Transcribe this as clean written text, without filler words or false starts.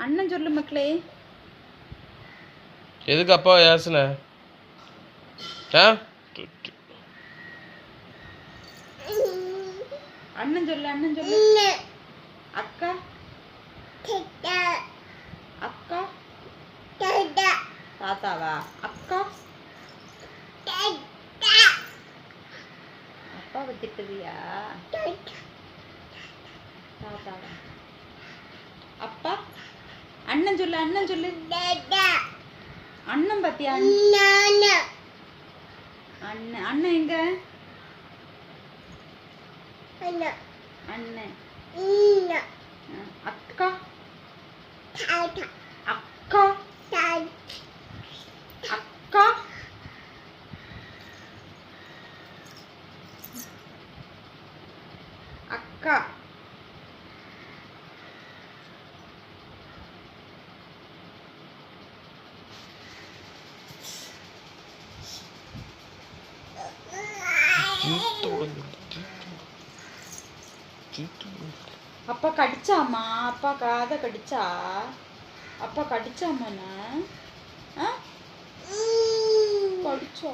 அண்ணன் சொல்லு மக்களே. எதுக்கு அப்பா ஏசுன? அண்ணன் சொல்லு, அண்ணன் சொல்லு. அக்கா அக்கா தாத்தாவா? அக்கா அப்பாவை திட்டுவியா? தாத்தாவா? அப்பா அண்ணன் சொல்லு, அண்ணன் சொல்லு. அண்ணன் பாத்தியா? அண்ணன் அண்ணன் எங்க? அண்ணன் அக்கா அக்கா அக்கா அக்கா அப்பா கடிச்சாமா? அப்பா காதை கடிச்சா? அப்பா கடிச்சாமாண்ணா? கடிச்சா?